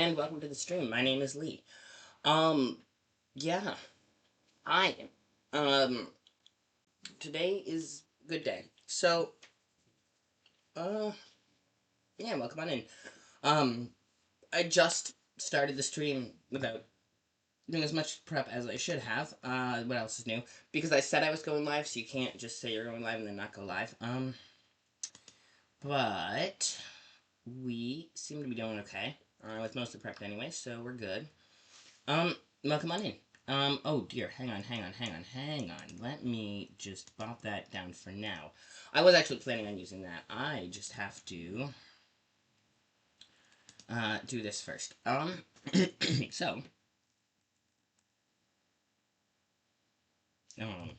and welcome to the stream. My name is Lee. Um, yeah, I today is a good day. So, uh, yeah, welcome on in. Um, I just started the stream without doing as much prep as I should have. What else is new? Because I said I was going live, so you can't just say you're going live and then not go live. But we seem to be doing okay. With mostly prepped anyway, so we're good. Um, welcome on in. Oh dear, hang on. Let me just bop that down for now. I was actually planning on using that. I just have to, do this first. So, um,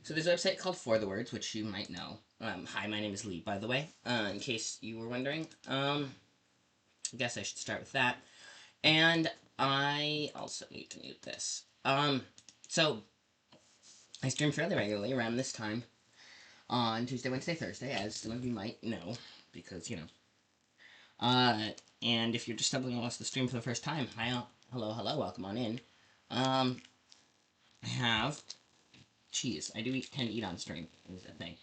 so there's a website called For the Words, which you might know. Hi, my name is Lee, by the way, in case you were wondering. I guess I should start with that. And I also need to mute this. So, I stream fairly regularly around this time on Tuesday, Wednesday, Thursday, as some of you might know, because, you know. And if you're just stumbling across the stream for the first time, hi, hello, welcome on in. I have cheese. I do tend to eat on stream, is a thing.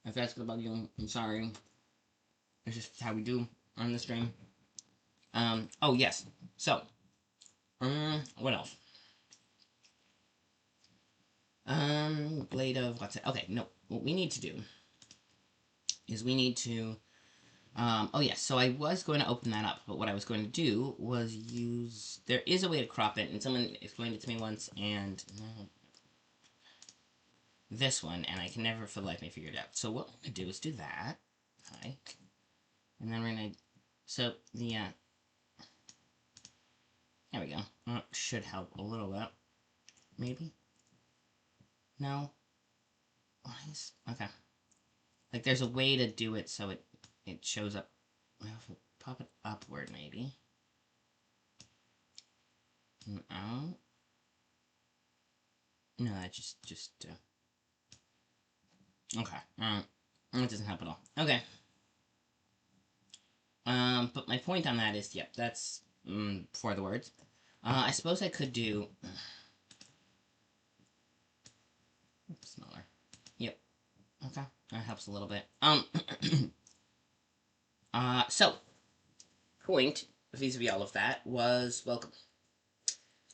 If that's gonna bug you, I'm sorry. It's just how we do on the stream. Oh yes. So, what else? Blade of what's it? Okay, no. What we need to do is we need to oh yes, so I was going to open that up, but what I was going to do was use, there is a way to crop it, and someone explained it to me once, and this one, and I can never for the life of me figure it out. So what I'm going to do is do that, hi, and then we're going to, so the, there we go, should help a little bit, maybe, no, nice, okay, like there's a way to do it so it shows up, well, if we pop it upward, maybe, no, no, that just, okay, it doesn't help at all, okay, but my point on that is, yep, that's, For the Words, I suppose I could do, smaller, yep, okay, that helps a little bit, so, point, vis-a-vis all of that, was, welcome,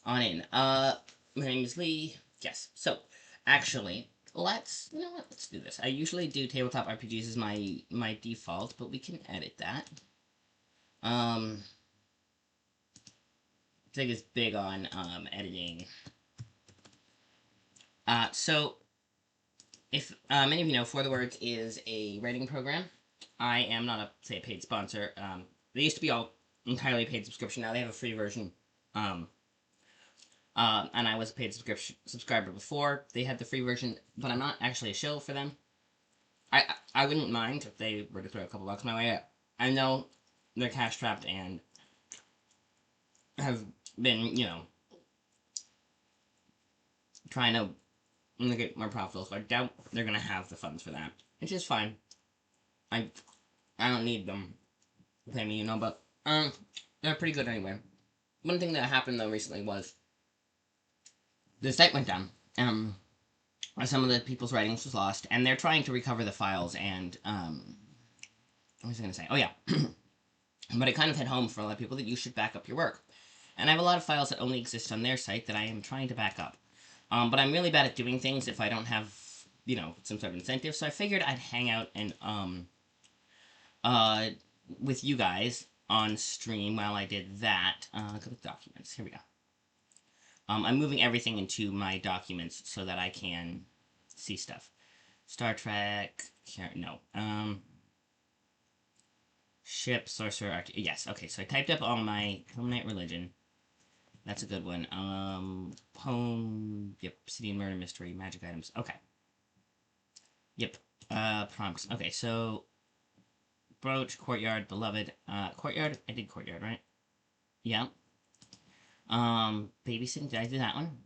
on in, my name is Lee, yes, so, actually, you know what, let's do this, I usually do tabletop RPGs as my default, but we can edit that, Zig is big on, editing, so, if many of you know, For the Words is a writing program. I am not a paid sponsor. They used to be all entirely paid subscription. Now they have a free version. And I was a paid subscriber before they had the free version, but I'm not actually a shill for them. I wouldn't mind if they were to throw a couple bucks my way. I know they're cash strapped and have been, you know, trying to get more profitable, so I doubt they're gonna have the funds for that. Which is fine. I don't need them to pay me, you know, but they're pretty good anyway. One thing that happened though recently was the site went down. Some of the people's writings was lost, and they're trying to recover the files. And what was I gonna say? Oh yeah, but it kind of hit home for a lot of people that you should back up your work. And I have a lot of files that only exist on their site that I am trying to back up. But I'm really bad at doing things if I don't have, you know, some sort of incentive. So I figured I'd hang out and with you guys on stream while I did that. Go with documents. Here we go. I'm moving everything into my documents so that I can see stuff. Star Trek. Here, no. Ship, sorcerer, yes. Okay, so I typed up all my Culminate Religion. That's a good one. Poem. Yep. Obsidian Murder Mystery. Magic items. Okay. Yep. Prompts. Okay, so Brooch, Courtyard, Beloved. Courtyard? I did Courtyard, right? Yeah. Babysitting, did I do that one?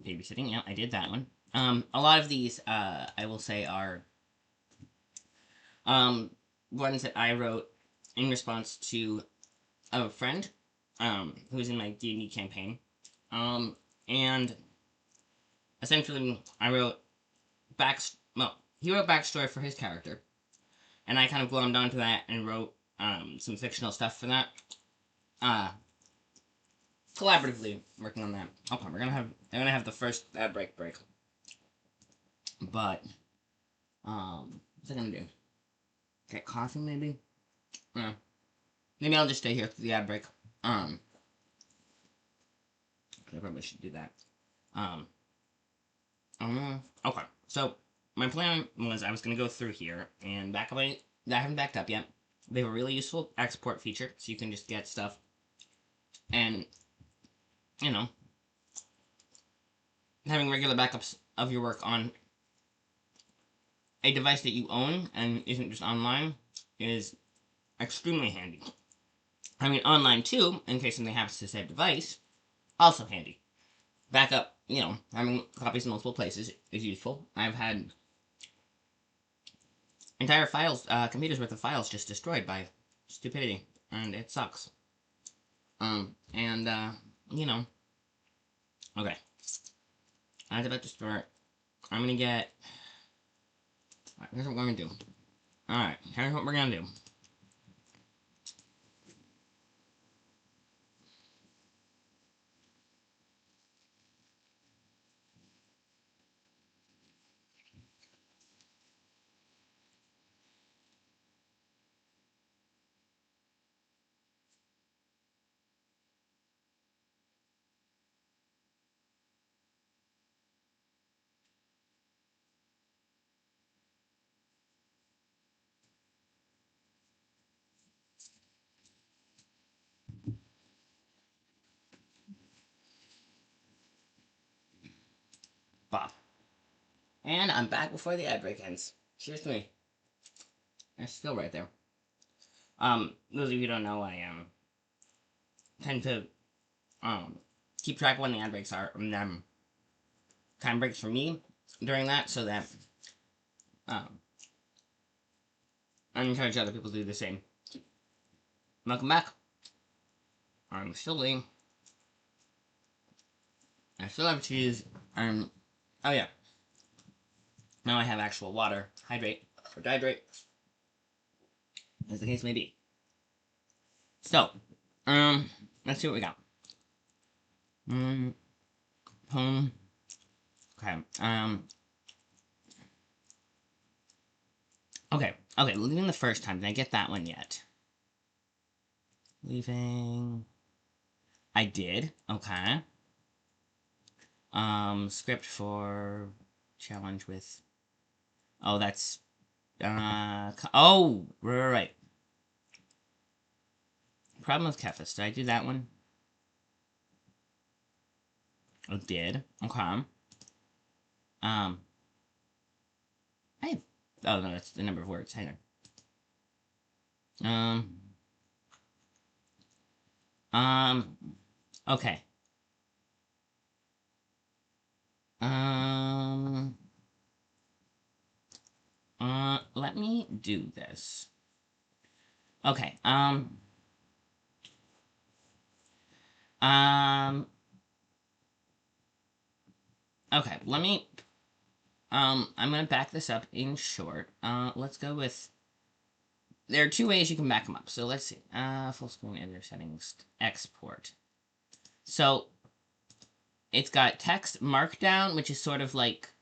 Babysitting, yeah, I did that one. A lot of these, I will say are, ones that I wrote in response to a friend, who was in my D&D campaign. And essentially, I wrote he wrote backstory for his character, and I kind of glommed onto that and wrote some fictional stuff for that. Collaboratively working on that. Okay, they're gonna have the first ad break. But what's I gonna do? Get coffee maybe? Yeah. Maybe I'll just stay here through the ad break. I probably should do that. Okay. So my plan was I was gonna go through here and back up. I haven't backed up yet. They have a really useful export feature, so you can just get stuff and having regular backups of your work on a device that you own and isn't just online is extremely handy. I mean, online too, in case something happens to the same device, also handy. Backup, having copies in multiple places is useful. I've had entire computers worth of files just destroyed by stupidity, and it sucks. Okay. I was about to start. I'm gonna get. Here's what we're gonna do. Alright, here's what we're gonna do. Bob. And I'm back before the ad break ends. Cheers to me. They're still right there. Those of you who don't know, I tend to keep track of when the ad breaks are, and time breaks for me during that, so that I encourage other people to do the same. Welcome back. I'm still Lee. I still have cheese. Oh yeah. Now I have actual water. Hydrate or dehydrate, as the case may be. So, let's see what we got. Home. Okay. Okay, leaving the first time. Did I get that one yet? Leaving. I did. Okay. Script for challenge with. Oh, that's. Oh, right. Problem with Kefis. Did I do that one? I did. Okay. Oh no, that's the number of words. Hang on. Okay. Let me do this. Okay, okay, I'm gonna back this up in short. Let's go with, there are two ways you can back them up. So let's see, full screen editor settings, export. So, it's got text markdown, which is sort of like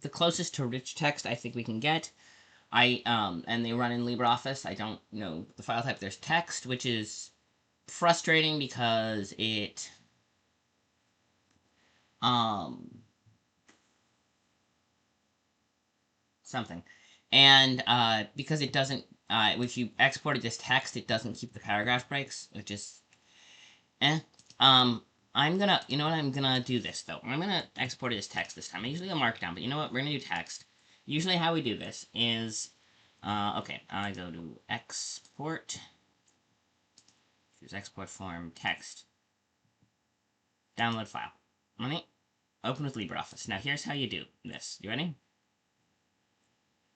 the closest to rich text I think we can get. And they run in LibreOffice. I don't know the file type. There's text, which is frustrating because it, something. And, because it doesn't, if you export it as text, it doesn't keep the paragraph breaks, which is, I'm gonna, you know what, I'm gonna do this, though. I'm gonna export it as text this time. I usually go markdown, but you know what, we're gonna do text. Usually how we do this is, okay, I go to export, choose export form, text, download file. Ready? Open with LibreOffice. Now here's how you do this. You ready?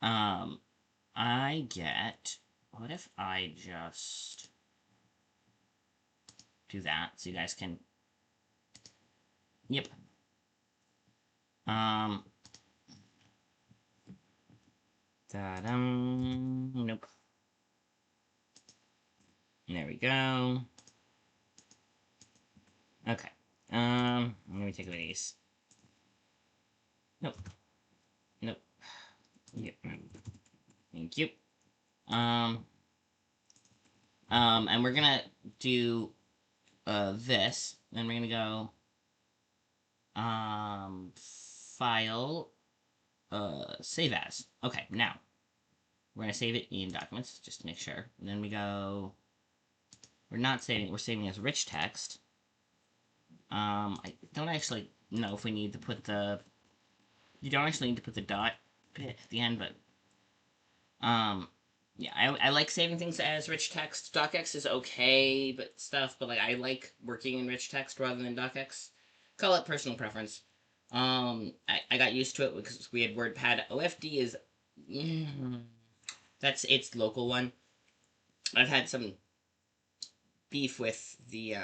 I get what if I just do that so you guys can... Yep. Nope. There we go. Okay. Let me take away these. Nope. Nope. Yep. Thank you. And we're gonna do, this. Then we're gonna go, file, save as. Okay, now. We're gonna save it in documents, just to make sure. And then we go, we're not saving it, we're saving as rich text. I don't actually know if we need to put the, you don't actually need to put the dot bit at the end, but, yeah, I like saving things as rich text. DocX is okay, but like, I like working in rich text rather than DocX. Call it personal preference. I got used to it because we had WordPad. OFD is, that's its local one. I've had some beef with the,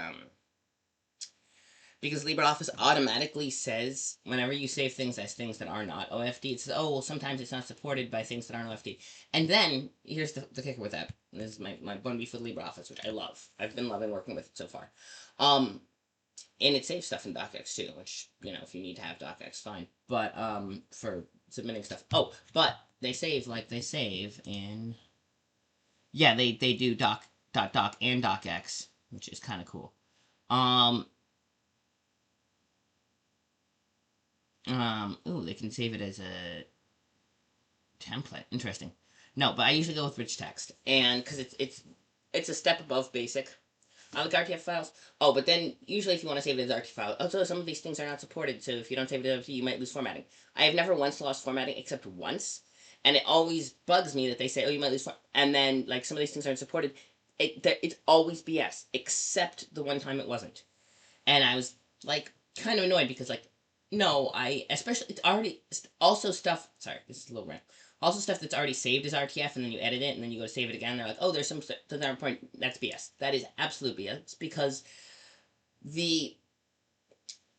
because LibreOffice automatically says, whenever you save things as things that are not OFD, it says, oh, well, sometimes it's not supported by things that aren't OFD. And then, here's the kicker with that. This is my one beef with LibreOffice, which I love. I've been loving working with it so far. And it saves stuff in DocX too, which, you know, if you need to have DocX, fine. But, for submitting stuff. Oh, but they save in... Yeah, they do doc and docx, which is kind of cool. Ooh, they can save it as a template. Interesting. No, but I usually go with rich text, and because it's a step above basic. I like RTF files. Oh, but then usually if you want to save it as RTF file, also some of these things are not supported, so if you don't save it as RTF, you might lose formatting. I have never once lost formatting except once, and it always bugs me that they say, oh, you might lose and then like some of these things aren't supported. It's always BS, except the one time it wasn't, and I was like kind of annoyed because like, no, especially it's already also stuff. Sorry, this is a little rant. Also, stuff that's already saved as RTF, and then you edit it, and then you go to save it again. They're like, "Oh, there's some to that point." That's BS. That is absolute BS because the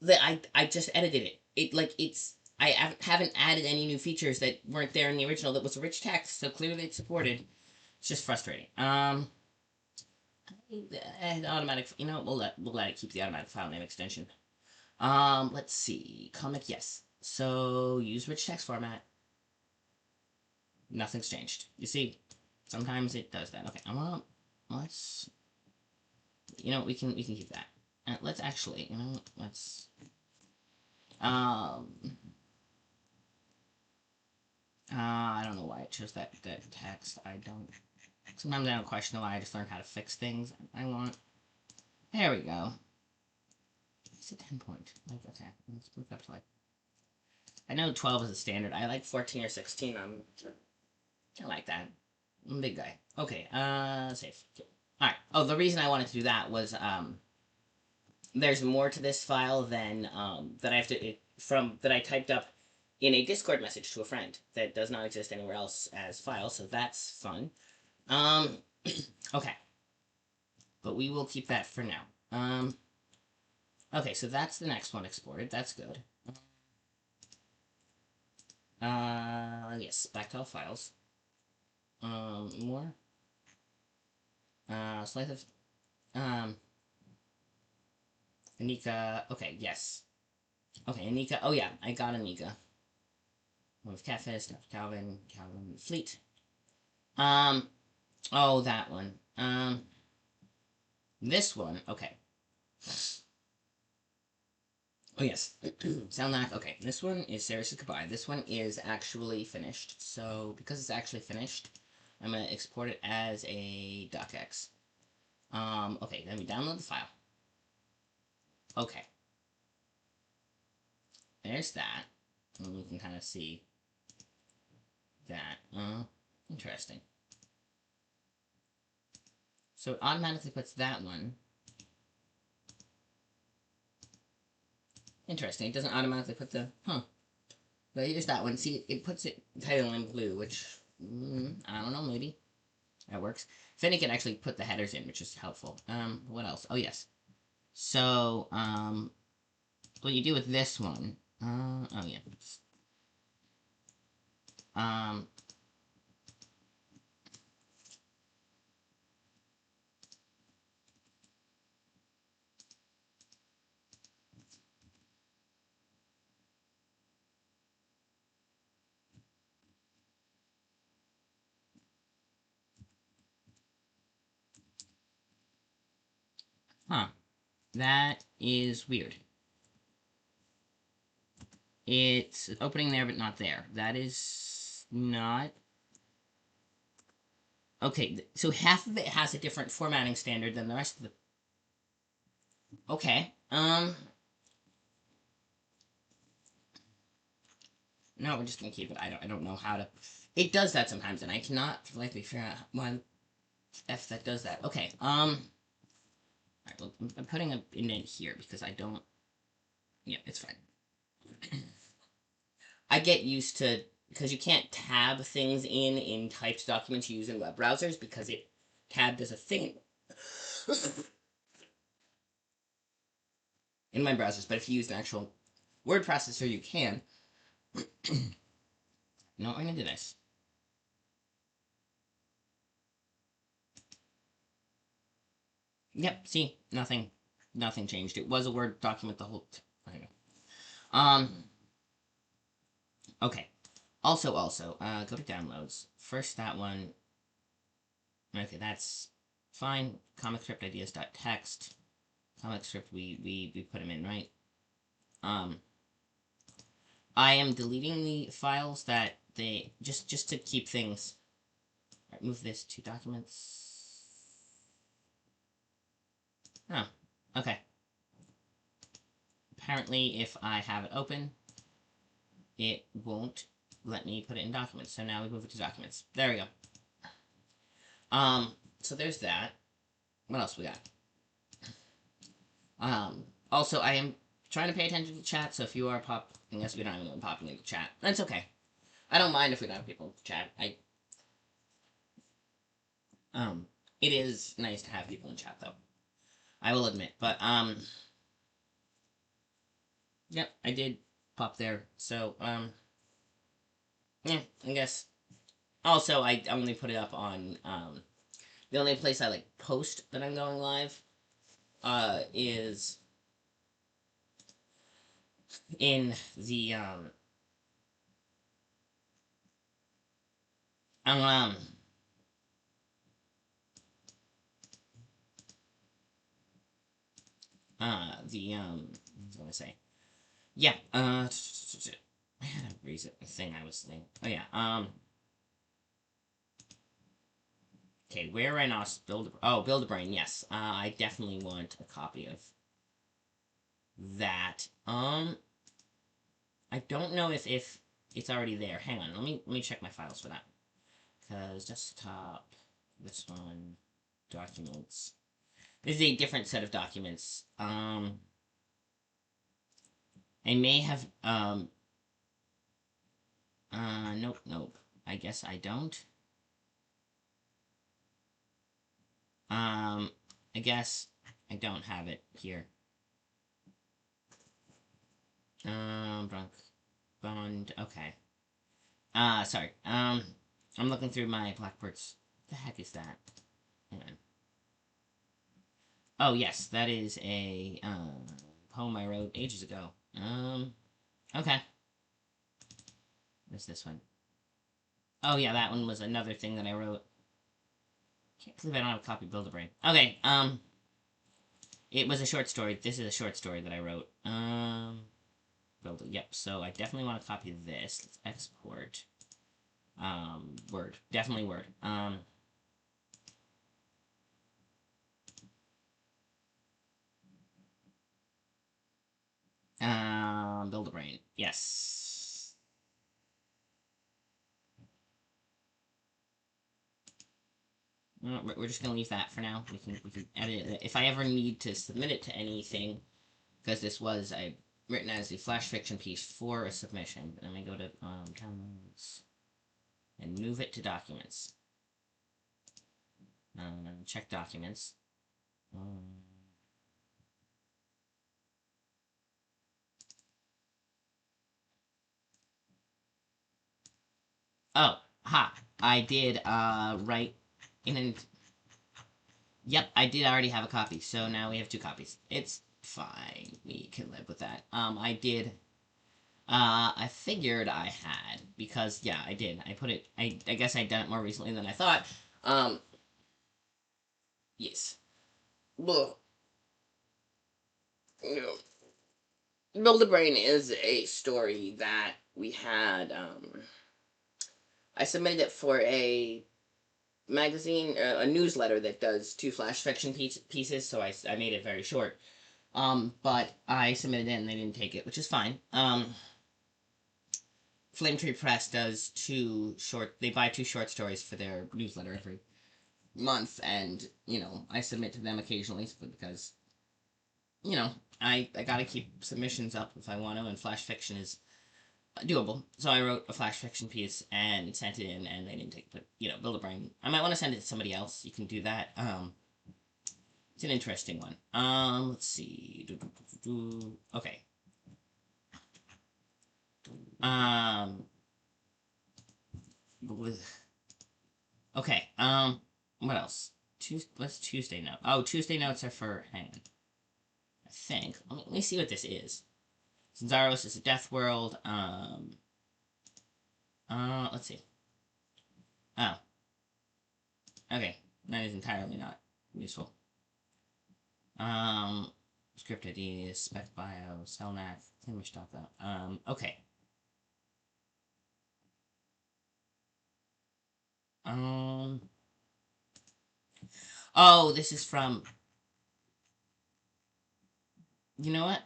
I just edited it. I haven't added any new features that weren't there in the original. That was rich text, so clearly it's supported. It's just frustrating. Automatic. You know, we'll let it keep the automatic file name extension. Let's see. Comic, yes. So use rich text format. Nothing's changed. You see, sometimes it does that. Okay, let's, we can keep that. Let's actually, let's, I don't know why I chose that text. Sometimes I don't question why. I just learned how to fix things. There we go. It's a 10 point. Okay, let's move up to I know 12 is a standard. I like 14 or 16. I like that. I'm a big guy. Okay, save. Alright. Oh, the reason I wanted to do that was, there's more to this file than, that I have to, that I typed up in a Discord message to a friend that does not exist anywhere else as file, so that's fun. Okay. But we will keep that for now. Okay, so that's the next one exported. That's good. Yes, back to all files. More. Slice of, Anika, okay, yes. Okay, Anika, oh yeah, I got Anika. One with Catfish, Dr. Calvin Fleet. Oh, that one. This one, okay. Oh, yes. Soundlack, okay. This one is Sarah Says Goodbye. This one is actually finished. So, because it's actually finished, I'm going to export it as a docx. Okay, let me download the file. Okay. There's that. And we can kind of see that. Interesting. So it automatically puts that one. Interesting. It doesn't automatically put the... But here's that one. See, it puts it title in blue, which... I don't know, maybe. that works. Then you can actually put the headers in, which is helpful. What else? Oh, yes. So, what you do with this one, oh, yeah. Um, huh. That is weird. It's opening there, but not there. That is not... Okay, so half of it has a different formatting standard than the rest of the... Okay, no, we're just gonna keep it. I don't know how to... It does that sometimes, and I cannot likely figure out why F that does that. Okay, alright, well, I'm putting an indent here because I don't... Yeah, it's fine. I get used to... Because you can't tab things in typed documents you use in web browsers because it tabbed as a thing in my browsers, but if you use an actual word processor, you can. No, I'm gonna do this. Yep, see, nothing changed. It was a Word document the whole time. Okay. Also, go to downloads. First, that one. Okay, that's fine. Comic script ideas.txt. Comic script, we put them in, right? I am deleting the files that they, just to keep things. Right, move this to documents. Oh, okay. Apparently, if I have it open, it won't let me put it in documents. So now we move it to documents. There we go. So there's that. What else we got? Also, I am trying to pay attention to chat, so if you are popping, yes, we don't have anyone popping into chat. That's okay. I don't mind if we don't have people in chat. It is nice to have people in chat, though. I will admit, but, yep, I did pop there, so, yeah, I guess. Also, I only put it up on, the only place I, like, post that I'm going live, is in the, um, what was I gonna say? Yeah, I had a reason, a thing I was saying. Oh, yeah, okay, where I now Build a Brain, yes. I definitely want a copy of that. I don't know if it's already there. Hang on, let me check my files for that. Because desktop, this one, documents. This is a different set of documents. I may have, nope. I guess I don't. I guess I don't have it here. Drunk. Bond, okay. Sorry. I'm looking through my Blackbirds. What the heck is that? Hang on. Oh, yes, that is a, poem I wrote ages ago. Okay. What's this one? Oh, yeah, that one was another thing that I wrote. Can't believe I don't have a copy of Build a Brain. Okay, it was a short story. This is a short story that I wrote. Yep, so I definitely want a copy of this. Let's export. Word. Definitely Word. Build a Brain. Yes. We're just gonna leave that for now. We can edit it. If I ever need to submit it to anything, because this was written as a flash fiction piece for a submission, let me go to downloads and move it to documents. Check documents. Oh, ha! I did write in an. Yep, I did already have a copy, so now we have two copies. It's fine. We can live with that. I did. I figured I had because yeah, I did. I put it. I guess I'd done it more recently than I thought. Um, yes. Well, Build a Brain is a story that we had. I submitted it for a magazine, a newsletter that does two flash fiction pieces, so I made it very short. But I submitted it and they didn't take it, which is fine. Flame Tree Press does they buy two short stories for their newsletter every month, and, I submit to them occasionally because, I gotta keep submissions up if I want to, and flash fiction is doable. So I wrote a flash fiction piece and sent it in, and they didn't take it. But, Build a Brain. I might want to send it to somebody else. You can do that. It's an interesting one. Let's see. Okay. Um, okay. What else? What's Tuesday note? Oh, Tuesday notes are for. Hang on. I think. Let me see what this is. Zaros is a death world. Let's see. Oh. Okay. That is entirely not useful. Script IDs, spec bio, Cellnac, image stuff though. Okay. Um. Oh, this is from. You know what?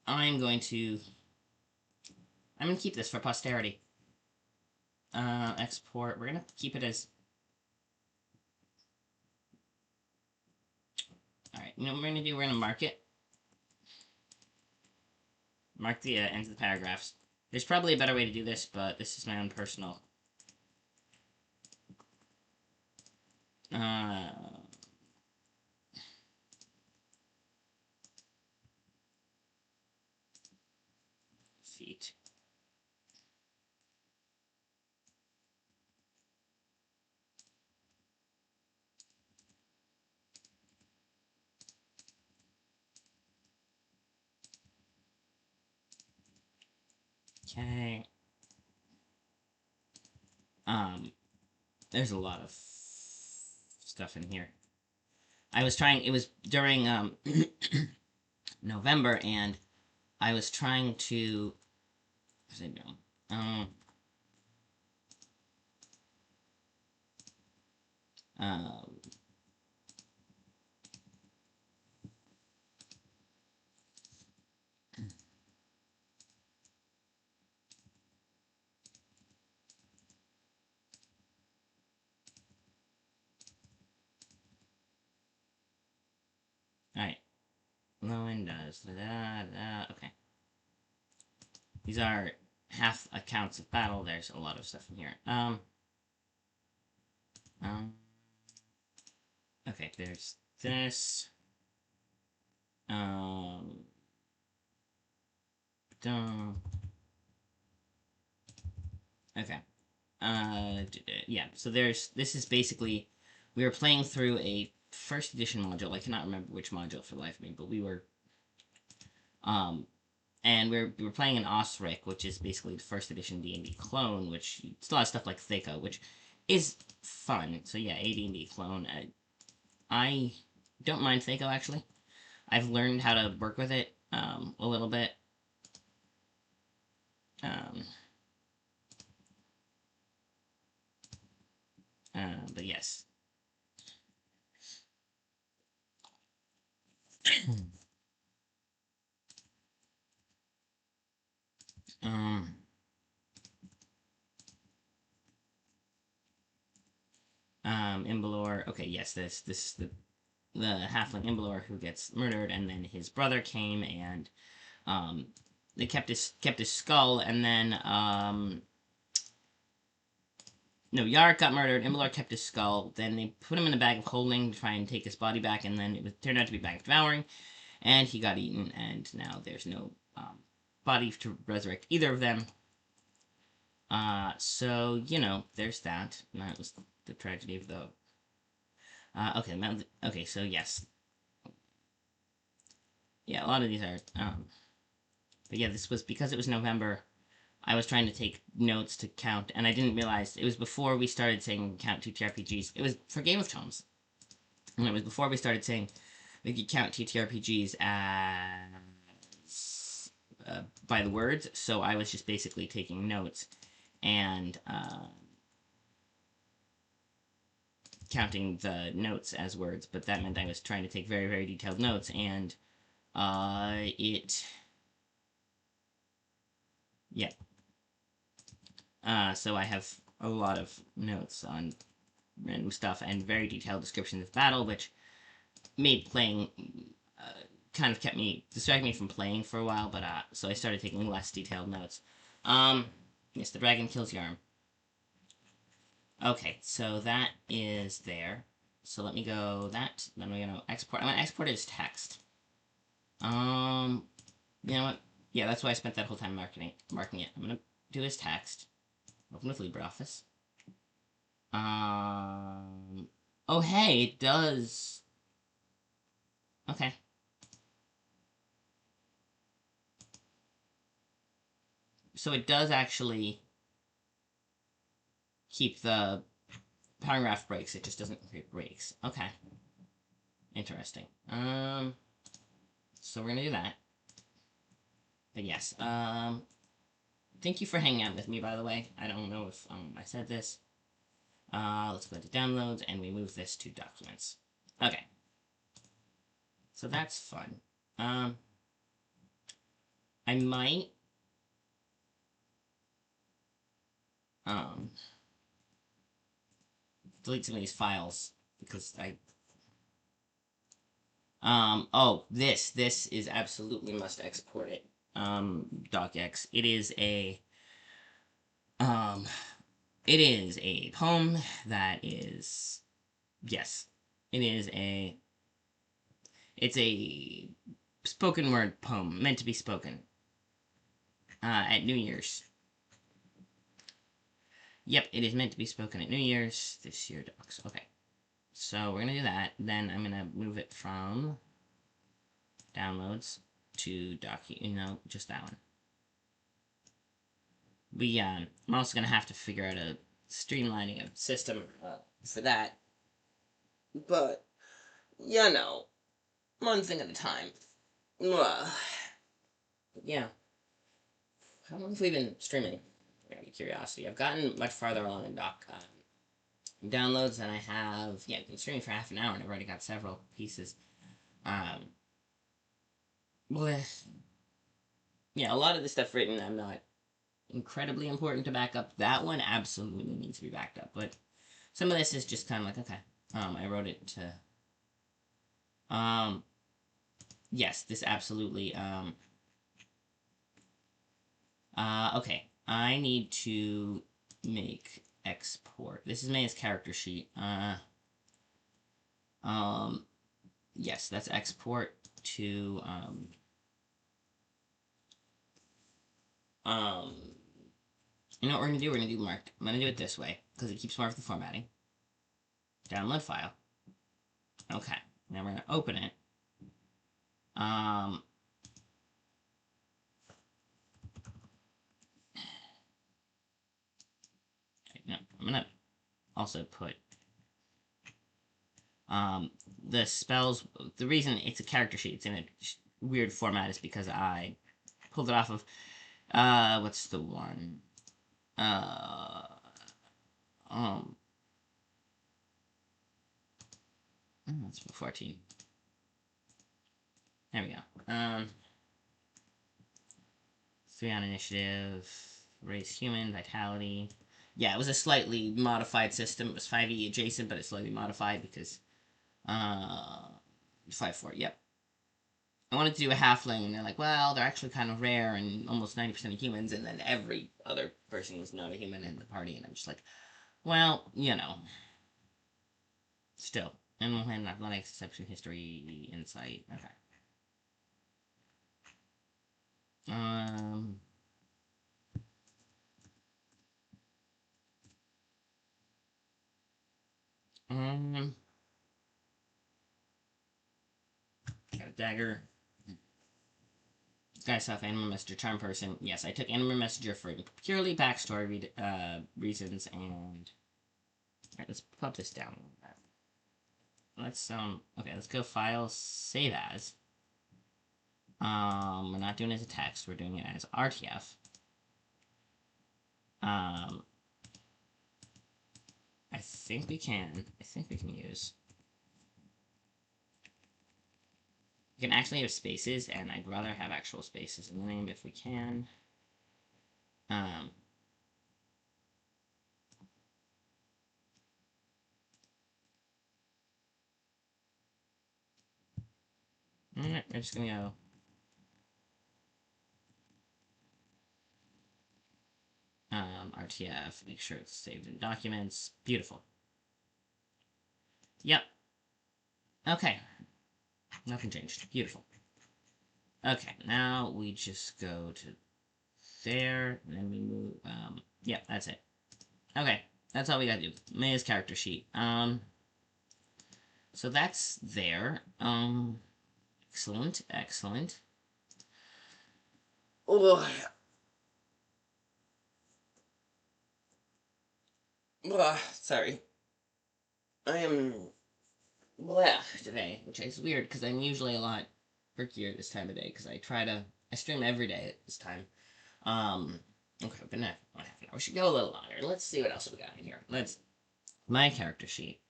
I'm going to. I'm gonna keep this for posterity. Export. We're gonna keep it as. All right. You know what we're gonna do? We're gonna mark it. Mark the ends of the paragraphs. There's probably a better way to do this, but this is my own personal. Feet. Okay. There's a lot of stuff in here. I was trying. It was during November, and I was trying to. What's it doing? Um. All right. No one does. Okay. These are half accounts of battle. There's a lot of stuff in here. Um. Okay. There's this. Um. Dun. Okay. Yeah. So this is basically, we were playing through a first edition module. I cannot remember which module for the life of me, but we were, um, and we were playing an Osric, which is basically the first edition D&D clone, which still has stuff like Thako, which is fun. So yeah, a D&D clone. I don't mind Thako actually. I've learned how to work with it a little bit. Um, but yes. um, Imbalor. Okay, yes, this is the halfling Imbalor who gets murdered, and then his brother came and they kept his skull, and then no, Yarick got murdered. Imbalor kept his skull. Then they put him in a bag of holding to try and take his body back, and then turned out to be a bag of devouring, and he got eaten. And now there's no body to resurrect either of them. So there's that. And that was the tragedy of the. Okay, okay, so yes, yeah, a lot of these are. But yeah, this was because it was November. I was trying to take notes to count, and I didn't realize it was before we started saying count TTRPGs. It was for Game of Thrones, and it was before we started saying we could count TTRPGs as by the words. So I was just basically taking notes and counting the notes as words, but that meant I was trying to take very, very detailed notes, and yeah. So I have a lot of notes on random stuff and very detailed descriptions of battle, which made playing kind of distracted me from playing for a while. But so I started taking less detailed notes. Yes, the dragon kills Yarm. Okay, so that is there. So let me go that. Then we're gonna export. I'm gonna export it as text. You know what? Yeah, that's why I spent that whole time marking it. I'm gonna do as text. Open with LibreOffice. Oh, hey, it does. Okay. So it does actually keep the paragraph breaks. It just doesn't create breaks. Okay. Interesting. So we're gonna do that. But yes. Thank you for hanging out with me, by the way. I don't know if I said this. Let's go to downloads and we move this to documents. Okay. So that's fun. I might delete some of these files because oh, this is absolutely must export it. Docx. Um, it is a poem that is, yes, it is it's a spoken word poem meant to be spoken, at New Year's. Yep, it is meant to be spoken at New Year's this year, docs. Okay. So we're gonna do that. Then I'm gonna move it from downloads to just that one. I'm also gonna have to figure out a streamlining of system for that. But one thing at a time. Yeah. How long have we been streaming? Out of curiosity, I've gotten much farther along in downloads than I have. Yeah, I've been streaming for half an hour and I've already got several pieces. Well, yeah, a lot of the stuff written, I'm not incredibly important to back up. That one absolutely needs to be backed up, but some of this is just kind of like, okay, I wrote it to, yes, this absolutely, okay, I need to make export. This is May's character sheet. Yes, that's export to, you know what we're gonna do? We're gonna do marked. I'm gonna do it this way because it keeps marked the formatting. Download file. Okay. Now we're gonna open it. No, I'm gonna also put the spells. The reason it's a character sheet, it's in a weird format, is because I pulled it off of what's the one? That's 14. There we go. 3 on initiative, race human, vitality. Yeah, it was a slightly modified system. It was 5e adjacent, but it's slightly modified because 5-4. Yep. I wanted to do a halfling, and they're like, well, they're actually kind of rare, and almost 90% of humans, and then every other person was not a human in the party, and I'm just like, Well, you know. Still. Animal handling, athletics, deception, history, insight. Okay. Um. Um. Got a dagger. Guy stuff, Animal Messenger, Charm Person. Yes, I took Animal Messenger for purely backstory reasons, and... Alright, let's pop this down a little bit. Let's, okay, let's go File, Save As. We're not doing it as a text, we're doing it as RTF. I think we can use... We can actually have spaces, and I'd rather have actual spaces in the name if we can. We're just gonna go... RTF, make sure it's saved in documents. Beautiful. Yep. Okay. Nothing changed. Beautiful. Okay, now we just go to there, and then we move, yeah, that's it. Okay, that's all we gotta do. Maya's character sheet. So that's there. Excellent, excellent. Oh, sorry. I am blah today, which is weird because I'm usually a lot perkier this time of day because I stream every day at this time. Okay, but not half an hour. We should go a little longer. Let's see what else we got in here. My character sheet.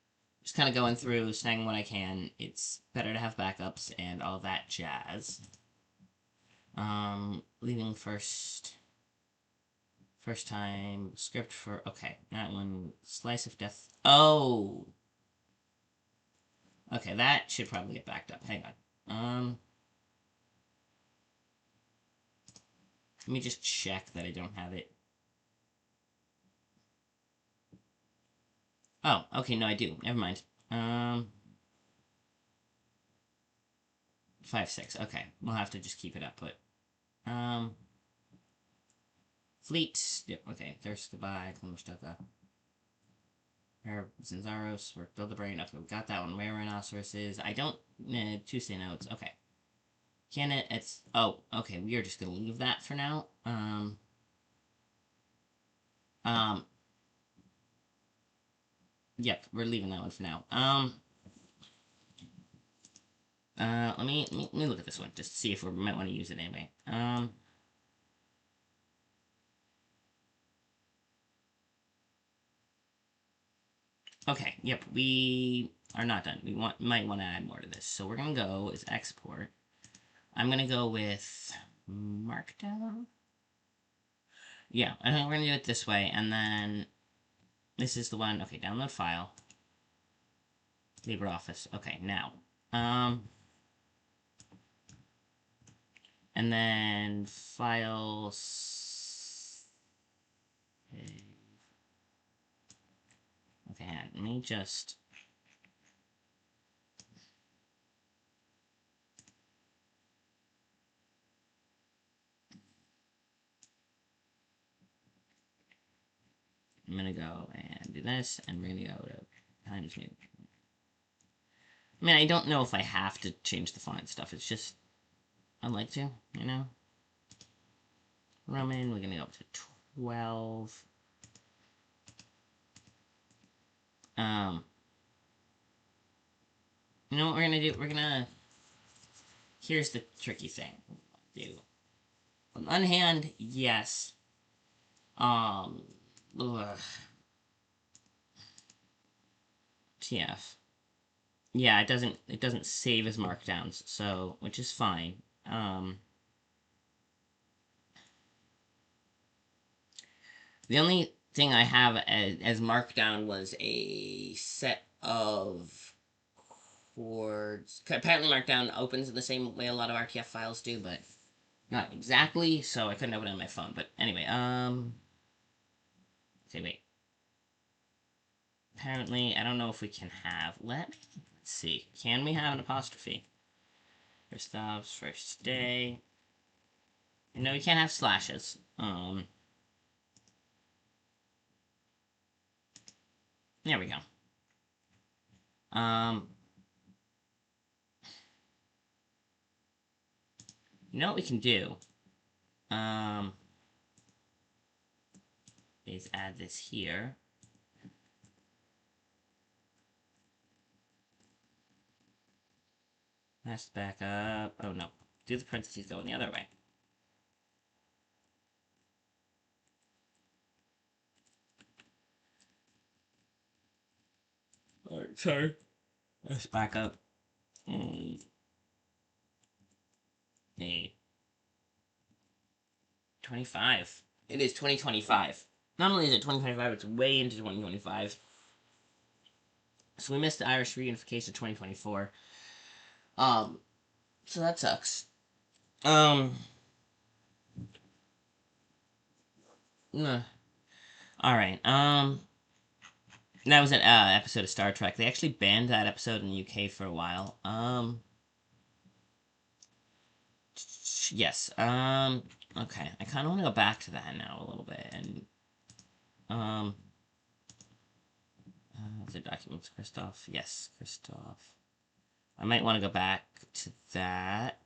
Just kind of going through, snagging what I can. It's better to have backups and all that jazz. Leaving first time, script for, okay, that one, Slice of Death. Oh! Okay, that should probably get backed up. Hang on. Let me just check that I don't have it. Oh, okay, no, I do. Never mind. 5, 6. Okay, we'll have to just keep it up, but... Fleet. Yep, okay. Thirst Goodbye. Klimoshtoka. Rare Zinzaros. Work Build the Brain. Okay, we got that one. Rare Rhinoceroses. I don't... Tuesday notes. Okay. Can it... It's... Oh, okay. We are just gonna leave that for now. Yep, we're leaving that one for now. Let me look at this one, just to see if we might want to use it anyway. Okay, yep, we are not done. We might want to add more to this. So we're gonna go is export. I'm gonna go with Markdown. Yeah, I think we're gonna do it this way, and then this is the one. Okay, download file. LibreOffice. Okay, now, and then files. Okay, let me just... I'm gonna go and do this, and we're gonna go to Times New. I mean, I don't know if I have to change the font stuff. It's just, I'd like to, you know? Roman, we're gonna go up to 12. You know what we're gonna do? We're gonna... Here's the tricky thing. Do. On one hand, yes. Ugh. TF. Yeah, it doesn't save as markdowns, so, which is fine. The only thing I have as markdown was a set of chords. Apparently Markdown opens in the same way a lot of RTF files do, but not exactly, so I couldn't open it on my phone. But anyway, okay, wait. apparently, I don't know if we can have. Let's see. Can we have an apostrophe? Kristoff's first day. No, we can't have slashes. There we go. You know what we can do? Is add this here. Let's back up. Oh no. Do the parentheses going the other way. Alright, sorry. Let's back up. Hey. 25. It is 2025. Not only is it 2025, it's way into 2025. So we missed the Irish reunification of 2024. So that sucks. Alright, that was an episode of Star Trek. They actually banned that episode in the UK for a while. Yes, okay. I kind of want to go back to that now a little bit, and, the documents, Kristoff. Yes, Kristoff. I might want to go back to that.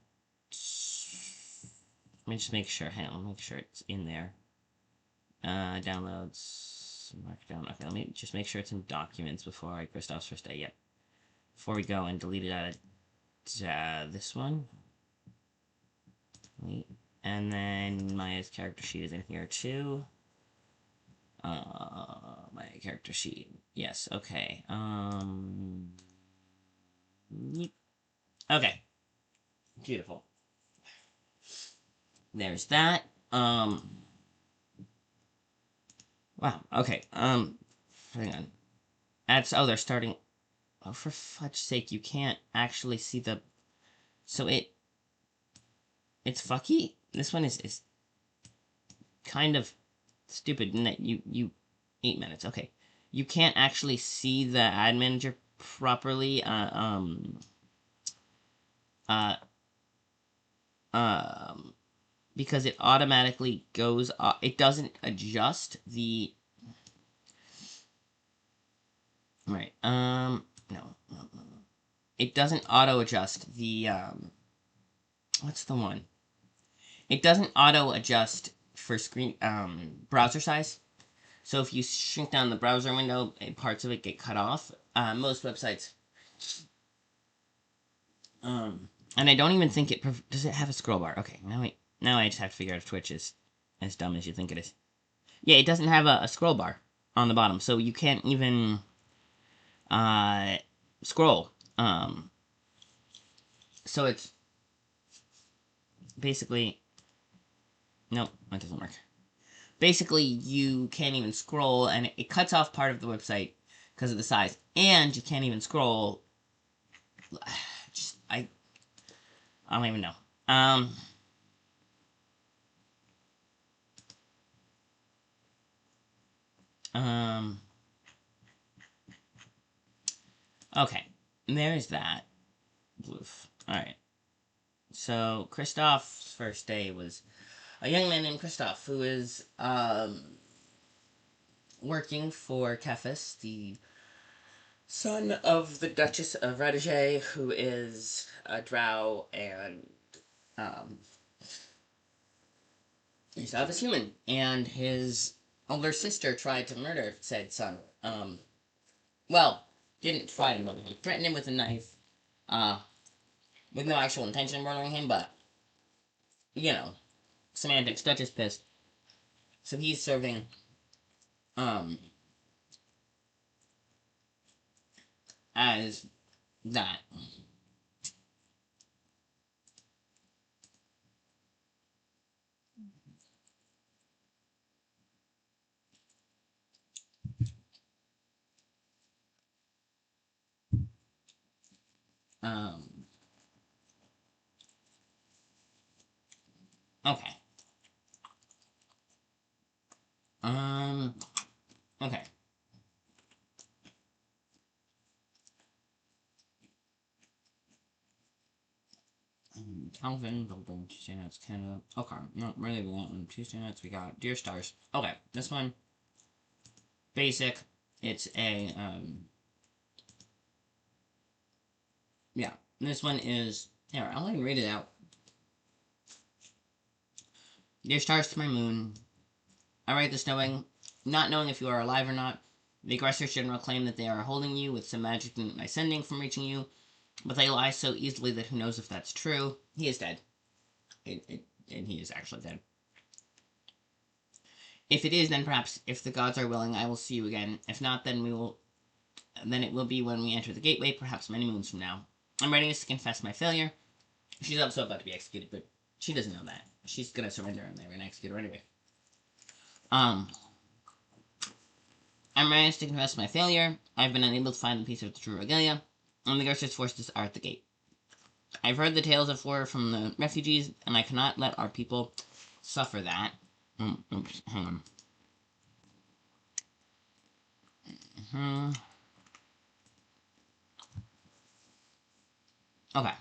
Let me just make sure. Hang on, make sure it's in there. Downloads, markdown. Okay, let me just make sure it's in documents before I Kristoff's first day. Yep. Before we go and delete it out of this one. Wait. And then my character sheet is in here too. My character sheet. Yes, okay. Okay. Beautiful. There's that. Wow, okay. Hang on. Oh, they're starting. Oh, for fudge's sake, you can't actually see the. So it's fucky. This one is kind of stupid in that you 8 minutes. Okay, you can't actually see the ad manager properly. Because it automatically goes. It doesn't adjust the. Right. No. It doesn't auto adjust the. What's the one? It doesn't auto adjust for screen browser size. So if you shrink down the browser window, parts of it get cut off. Most websites. And I don't even think it does it have a scroll bar. Okay, now I just have to figure out if Twitch is as dumb as you think it is. Yeah, it doesn't have a scroll bar on the bottom, so you can't even scroll. So it's basically nope, that doesn't work. Basically, you can't even scroll, and it cuts off part of the website because of the size, and you can't even scroll. I don't even know. Okay, there's that. Oof. All right. So Kristoff's first day was a young man named Kristoff who is working for Kefis, the son of the Duchess of Rediget, who is a drow and Kristoff is human, and his older sister tried to murder said son. Well, didn't try to murder him. Threatened him with a knife, with no actual intention of murdering him, but you know, semantics. Duchess pissed, so he's serving as that. Um, okay. Um, okay. Calvin, Golden, Tuesday Nights, Canada. Okay, no, we're leaving that one. Tuesday Nights, we got Dear Stars. Okay, this one, basic. It's a, yeah, this one is, here, I'll even read it out. Dear stars to my moon, I write this not knowing if you are alive or not. The aggressors generally claim that they are holding you with some magic in my sending from reaching you, but they lie so easily that who knows if that's true. He is dead. And he is actually dead. If it is, then perhaps, if the gods are willing, I will see you again. If not, then it will be when we enter the gateway, perhaps many moons from now. I'm writing this to confess my failure. She's also about to be executed, but she doesn't know that. She's gonna surrender and they're gonna execute her anyway. I'm writing this to confess my failure. I've been unable to find the piece of the true regalia, and the Garcia's forces are at the gate. I've heard the tales of horror from the refugees, and I cannot let our people suffer that. Oops, hang on. Okay.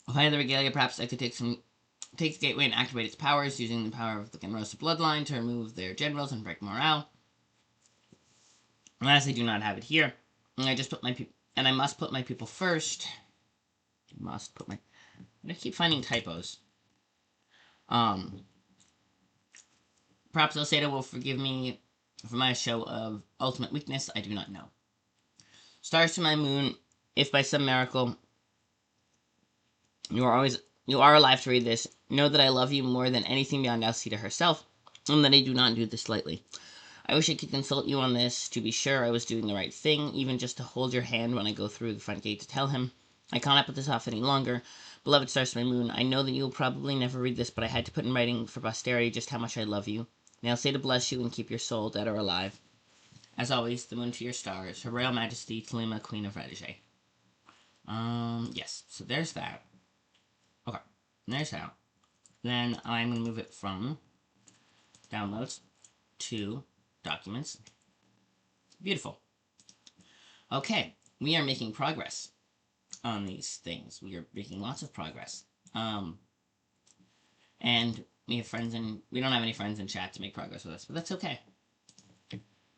If I had the regalia, perhaps I could take the gateway and activate its powers, using the power of the Genrosa bloodline to remove their generals and break morale. Alas, I do not have it here. And I must put my people first. I keep finding typos. Perhaps Elsada will forgive me for my show of ultimate weakness. I do not know. Stars to my moon, if by some miracle you are alive to read this, know that I love you more than anything beyond Elsada herself, and that I do not do this lightly. I wish I could consult you on this, to be sure I was doing the right thing, even just to hold your hand when I go through the front gate to tell him. I cannot put this off any longer. Beloved stars to my moon, I know that you will probably never read this, but I had to put in writing for posterity just how much I love you. May Elsada bless you and keep your soul, dead or alive. As always, the moon to your stars, Her Royal Majesty, Thelema, Queen of Rediger. Yes, so there's that. Okay, there's that. Then I'm going to move it from downloads to documents. Beautiful. Okay, we are making progress on these things. We are making lots of progress. And we have friends we don't have any friends in chat to make progress with us, but that's okay.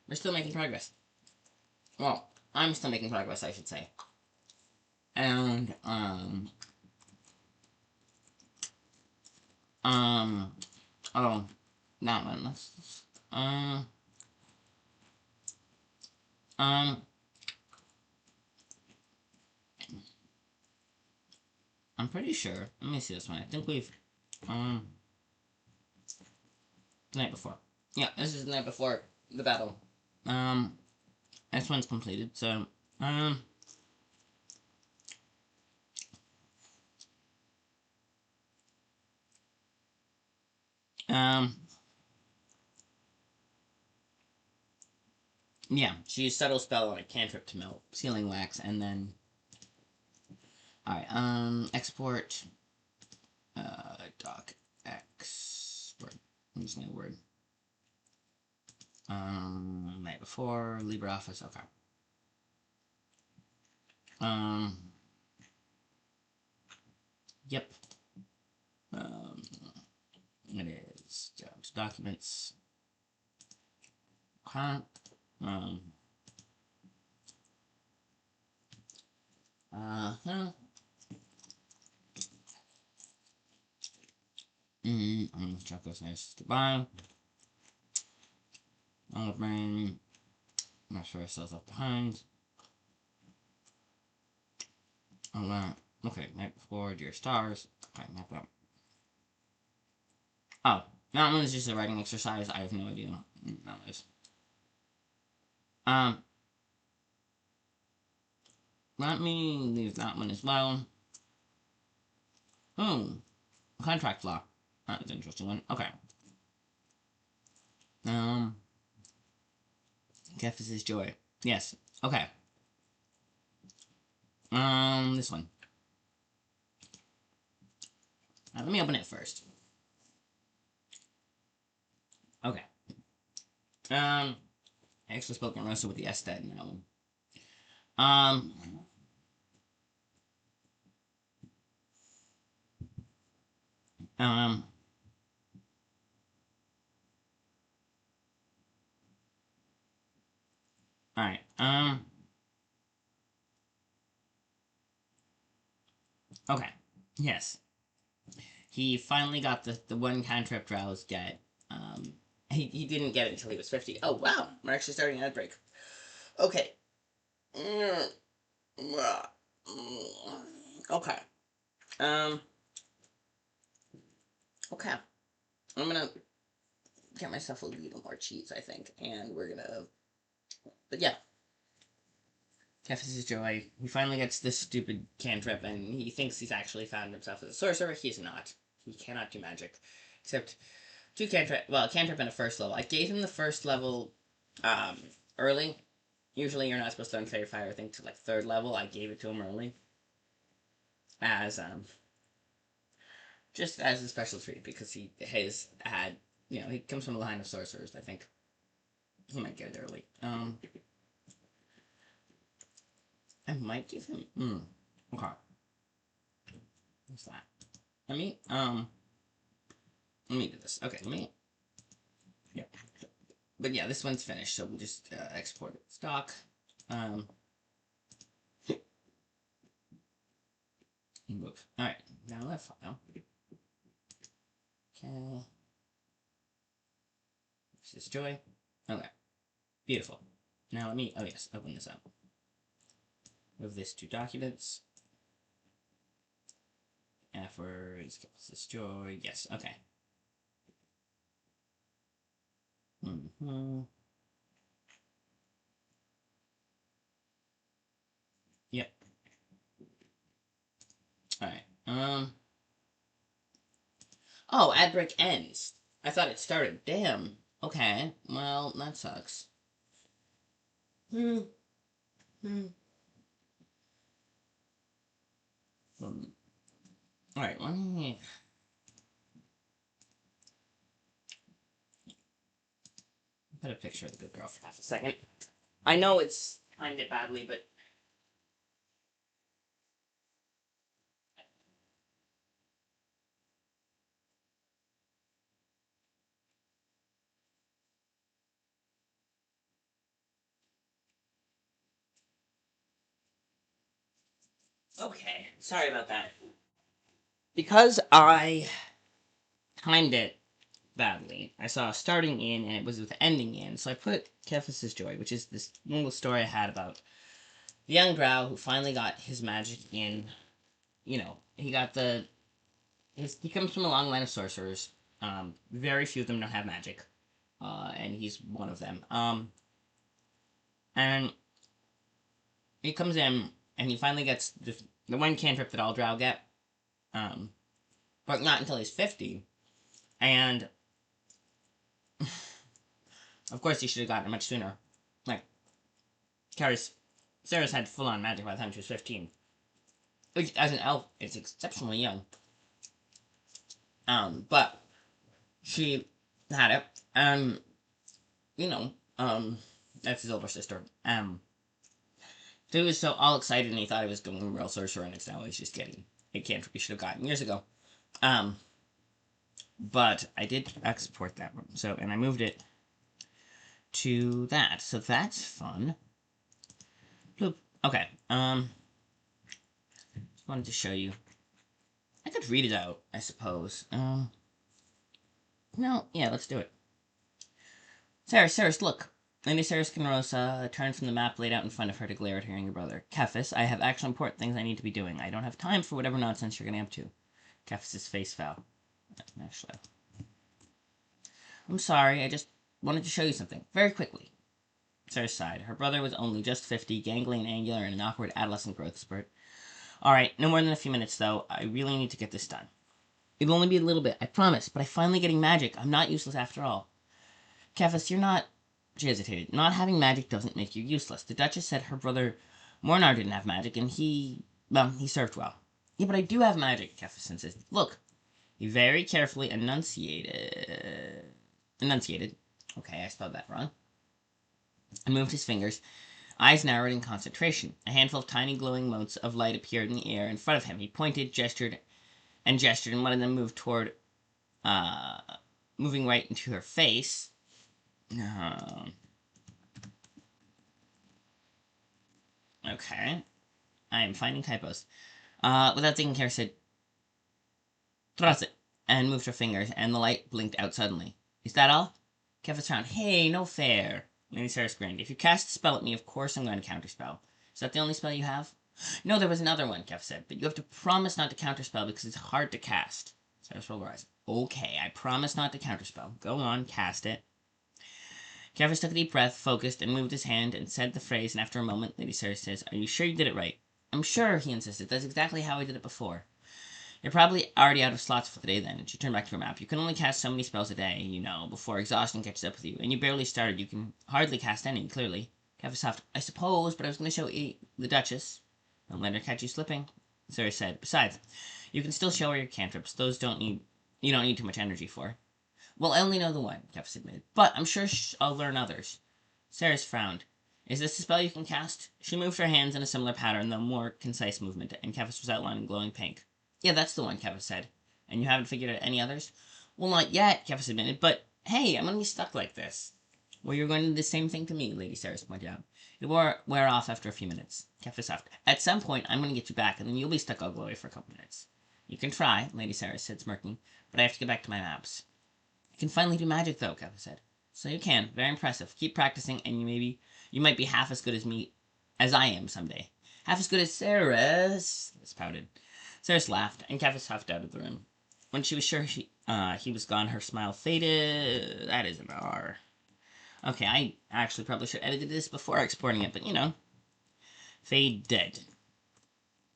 We're still making progress. Well, I'm still making progress, I should say. And, oh, that one. Let's, I'm pretty sure. Let me see this one. I think we've, the night before. Yeah, this is the night before the battle. This one's completed, so, yeah, she used Subtle Spell on a cantrip to melt sealing wax, and then, alright, export, doc, export, I'm using a word, night before, LibreOffice, okay, yep, it is, jobs, documents, okay, I'm gonna check this nice goodbye. Olive brain. Not sure ourselves left behind. Oh, okay, night before, dear stars. Okay, map up. Oh, that one is just a writing exercise. I have no idea what that is. Let me leave that one as well. Oh, contract law. That's an interesting one. Okay. Kefis' joy. Yes. Okay. This one. Let me open it first. Okay. I actually spoke in Rosa with the Estet in that one. Um. Alright. Okay. Yes. He finally got the one cantrip Drow's get. He didn't get it until he was 50. Oh, wow. We're actually starting an outbreak. Okay. Okay. Um. Okay. I'm gonna get myself a little more cheese, I think, and we're gonna. But yeah, Kefis' joy. He finally gets this stupid cantrip, and he thinks he's actually found himself as a sorcerer. He's not. He cannot do magic, except two cantrip. Well, a cantrip and a first level. I gave him the first level, um, early. Usually, you're not supposed to learn Fairy Fire. I think to like third level. I gave it to him early, as just as a special treat because he has had. He comes from a line of sorcerers. I think he might get it early. I might give him. Okay. What's that? Let me do this. Okay, let me. Yeah. But yeah, this one's finished, so we'll just export it. Stock. Move. All right. Now that file. Okay. This is Joy. Okay. Beautiful. Now let me. Oh yes, open this up. Move this to documents. Efforts. This is Joy. Yes. Okay. Yep. All right. Oh, ad break ends. I thought it started. Damn. Okay. Well, that sucks. Hmm. Hmm. All right. Let me put a picture of the good girl for half a second. I know it's timed it badly, but okay. Sorry about that. Because I timed it badly, I saw starting in and it was with ending in, so I put Kefis' Joy, which is this little story I had about the young Drow who finally got his magic in. He got he comes from a long line of sorcerers. Very few of them don't have magic, and he's one of them. And he comes in and he finally gets the one cantrip that all Drow get, um, but not until he's 50. And of course, he should have gotten it much sooner. Like, Sarah's had full on magic by the time she was 15. Which, as an elf, it's exceptionally young. But she had it. You know, that's his older sister. So he was so all excited and he thought he was going real sorcerer, and it's now he's just getting a cantrip he should have gotten years ago. But I did export that one. So, and I moved it to that. So that's fun. Bloop. Okay. Just wanted to show you. I could read it out, I suppose. No, yeah, let's do it. Saris, look. Lady Saris Kinrosa turned from the map laid out in front of her to glare at her younger brother. Kefis, I have actual important things I need to be doing. I don't have time for whatever nonsense you're getting up to. Kefis' face fell. Actually, I'm sorry, I just wanted to show you something. Very quickly. Saris sighed. Her brother was only just 50, gangly and angular in an awkward adolescent growth spurt. Alright, no more than a few minutes, though. I really need to get this done. It'll only be a little bit, I promise, but I'm finally getting magic. I'm not useless after all. Kefis, you're not... She hesitated. Not having magic doesn't make you useless. The Duchess said her brother Mornar didn't have magic, and he served well. Yeah, but I do have magic, Kefis insisted. Look. He very carefully enunciated... Okay, I spelled that wrong. And moved his fingers, eyes narrowed in concentration. A handful of tiny glowing motes of light appeared in the air in front of him. He pointed, gestured, and one of them moved toward uh, moving right into her face. Um, okay. I am finding typos. Without taking care, said, "Trust it," and moved her fingers, and the light blinked out suddenly. Is that all? Kefis frowned. Hey, no fair. Lady Sarah grinned. If you cast a spell at me, of course I'm going to counterspell. Is that the only spell you have? No, there was another one, Kef said, but you have to promise not to counterspell because it's hard to cast. Sarah rolled her eyes. Okay, I promise not to counterspell. Go on, cast it. Kefis took a deep breath, focused, and moved his hand and said the phrase, and after a moment, Lady Sarah says, Are you sure you did it right? I'm sure, he insisted. That's exactly how I did it before. You're probably already out of slots for the day then, and she turned back to her map. You can only cast so many spells a day, you know, before exhaustion catches up with you, and you barely started. You can hardly cast any, clearly. Kefis I suppose, but I was going to show the Duchess. Don't let her catch you slipping, Sarah said. Besides, you can still show her your cantrips. Those you don't need too much energy for. Well, I only know the one, Kefis admitted, but I'm sure I'll learn others. Sarah's frowned. Is this a spell you can cast? She moved her hands in a similar pattern, though more concise movement, and Kefis was outlined in glowing pink. Yeah, that's the one, Kefis said. And you haven't figured out any others? Well, not yet, Kefis admitted, but hey, I'm gonna be stuck like this. Well, you're going to do the same thing to me, Lady Saris pointed out. It will wear off after a few minutes. Kefis laughed. At some point, I'm going to get you back, and then you'll be stuck all glowy for a couple minutes. You can try, Lady Saris said, smirking, but I have to get back to my maps. You can finally do magic, though, Kefis said. So you can. Very impressive. Keep practicing, and you might be half as good as I am someday. Half as good as Saris, pouted. Saris laughed, and Kefis huffed out of the room. When she was sure he was gone, her smile faded. That is an R. Okay, I actually probably should have edited this before exporting it, but you know. Fade dead.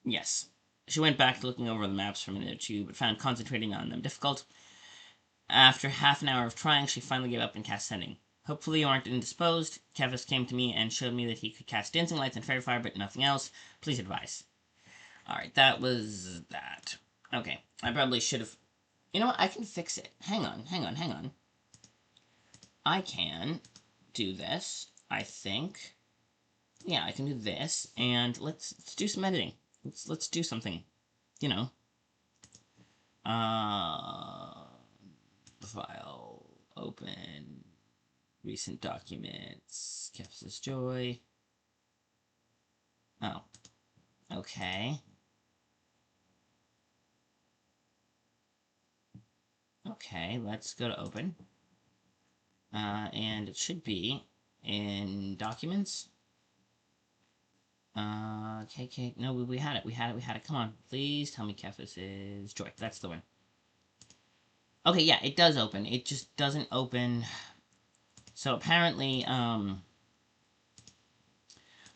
Yes. She went back to looking over the maps for a minute or two, but found concentrating on them difficult. After half an hour of trying, she finally gave up and cast Sending. Hopefully you aren't indisposed. Kefis came to me and showed me that he could cast Dancing Lights and Fairy Fire, but nothing else. Please advise. Alright, that was that. Okay, I probably should have... You know what? I can fix it. Hang on. I can do this, I think. Yeah, I can do this, and let's do some editing. Let's do something. You know. File, open, recent documents, Kefis Joy. Oh, okay. Okay, let's go to open. And it should be in documents. KK, no, we had it. Come on, please tell me Kefis is Joy. That's the one. Okay, yeah, it does open. It just doesn't open. So apparently,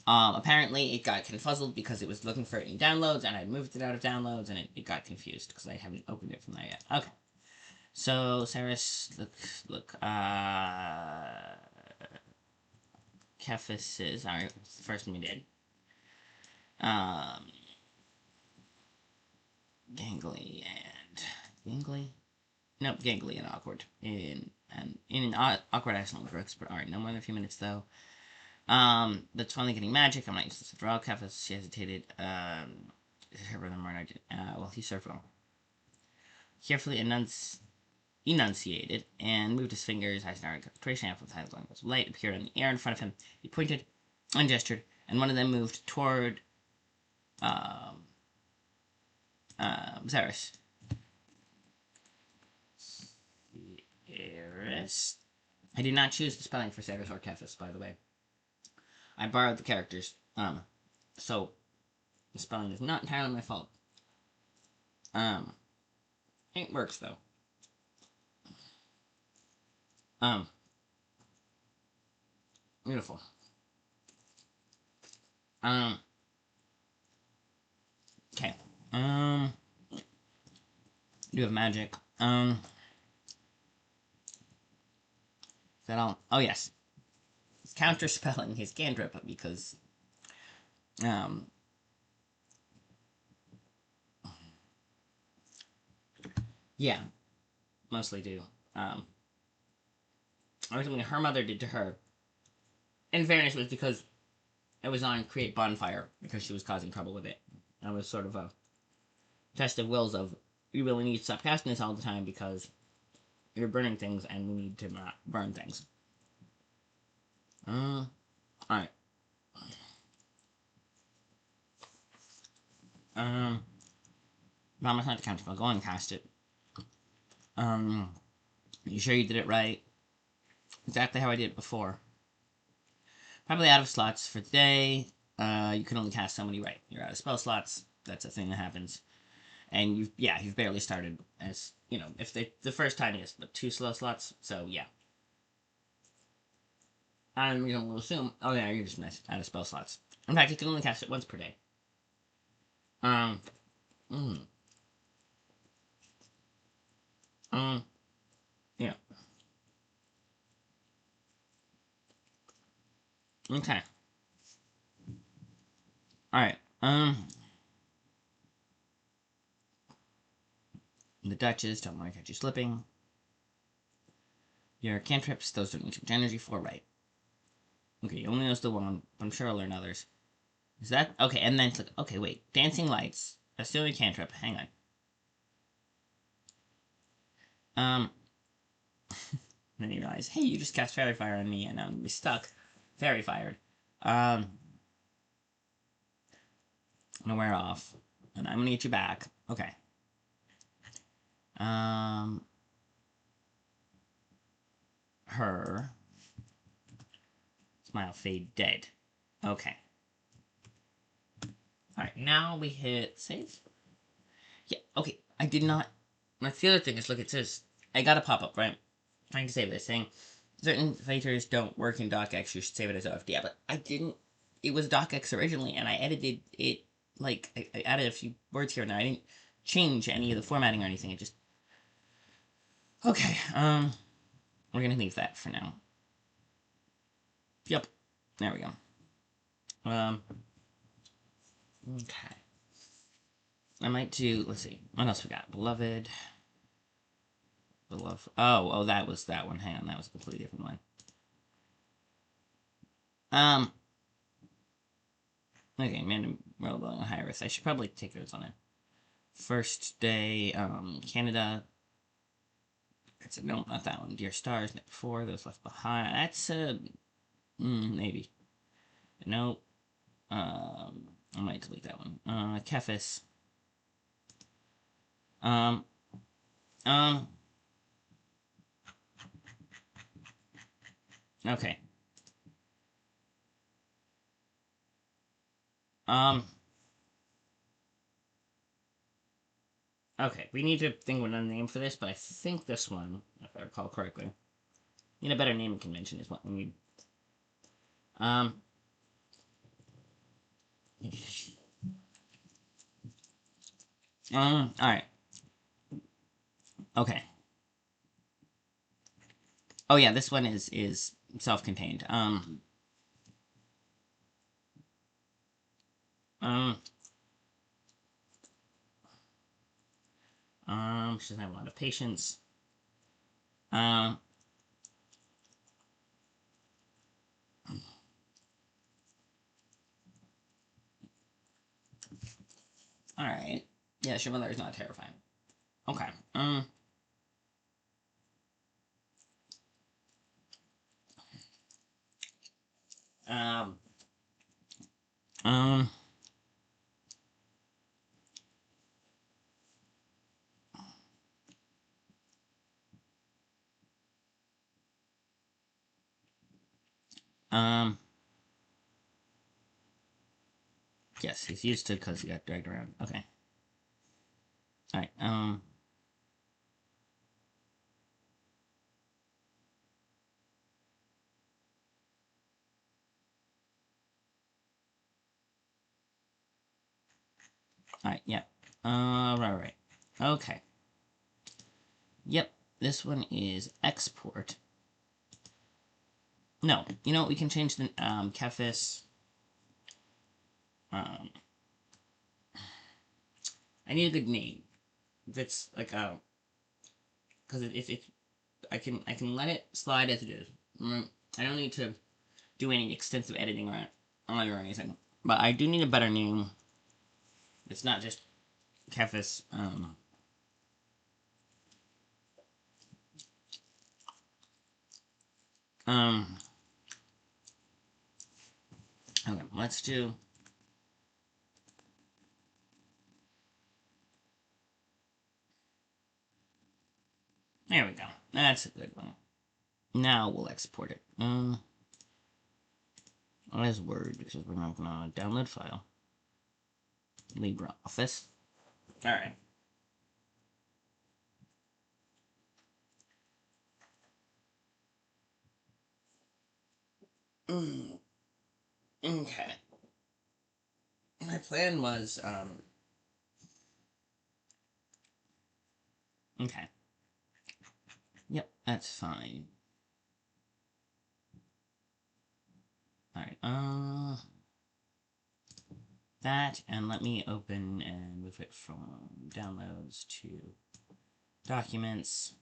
apparently it got confuzzled because it was looking for it in downloads, and I moved it out of downloads, and it got confused because I haven't opened it from there yet. Okay. So, Saris, look, Kefis is, alright, the first one we did. Gangly and, Gangly? Nope, Gangly and awkward. In an awkward accent Brooks, but alright, no more than a few minutes though. That's finally getting magic. I'm not used to this at all. Kefis, she hesitated. Her brother Marnard, well, he served well. Carefully enunciated and moved his fingers. Eisenhower concentration amplified long of light appeared in the air in front of him. He pointed and gestured, and one of them moved toward Zaris. Zaris. I did not choose the spelling for Zaris or Kefis, by the way. I borrowed the characters. So the spelling is not entirely my fault. It works though. Beautiful. Okay. Do have magic. Is that all? Oh, yes. It's counterspelling his cantrip because, yeah. Mostly do. Everything her mother did to her, in fairness, was because it was on Create Bonfire, because she was causing trouble with it. That was sort of a test of wills of, you really need to stop casting this all the time because you're burning things, and we need to not burn things. Alright. Promise not to count. I'll go and cast it. You sure you did it right? Exactly how I did it before. Probably out of slots for today. You can only cast so many, right? You're out of spell slots. That's a thing that happens. And you've barely started, as, you know, if the first time is, but 2 slow slots, so yeah. I'm going to assume, oh yeah, you're just nice, out of spell slots. In fact, you can only cast it once per day. Yeah. Okay. Alright, the Duchess, don't want to catch you slipping. Your cantrips, those don't need too much energy for, right? Okay, you only knows the one, but I'm sure I'll learn others. Is that? Okay, and then click. Okay, wait. Dancing lights. Assuming cantrip. Hang on. Then you realize, hey, you just cast Fairy Fire on me, and I'm gonna be stuck. Fairy Fired. I'm gonna wear off, and I'm gonna get you back. Okay. Her. Smile fade dead. Okay. Alright, now we hit save. Yeah, okay. I did not. That's the other thing is, look, it says, I got a pop up, right? Trying to save this, saying, certain fighters don't work in DocX, you should save it as OFD. Yeah, but I didn't. It was DocX originally, and I edited it, like, I added a few words here and there. I didn't change any of the formatting or anything. It just. Okay, we're gonna leave that for now. Yep. There we go. Okay. I might do, let's see, what else we got? Beloved. Oh, that was that one. Hang on, that was a completely different one. Okay, Amanda Robo and High Risk. I should probably take those on a first day. Canada. No, not that one. Dear Stars, Night Before, Those Left Behind. That's, maybe. No. I might delete that one. Kefis. Okay. Okay, we need to think of another name for this, but I think this one, if I recall correctly, need a better naming convention is what we need. Alright. Okay. Oh yeah, this one is self-contained. She doesn't have a lot of patience. Alright. Yeah, Chevalier is not terrifying. Okay. Um. Yes, he's used to because he got dragged around. Okay. Alright, Alright, yeah. Right. Okay. Yep, this one is export. No, you know what, we can change the, Kefis. I need a good name. That's like, because I can let it slide as it is. I don't need to do any extensive editing on it or anything. But I do need a better name. It's not just Kefis. Okay, let's do. There we go. That's a good one. Now we'll export it. As Word, because we're not gonna download file. LibreOffice. Alright. Okay. My plan was, okay. Yep, that's fine. Alright, that, and let me open and move it from downloads to documents.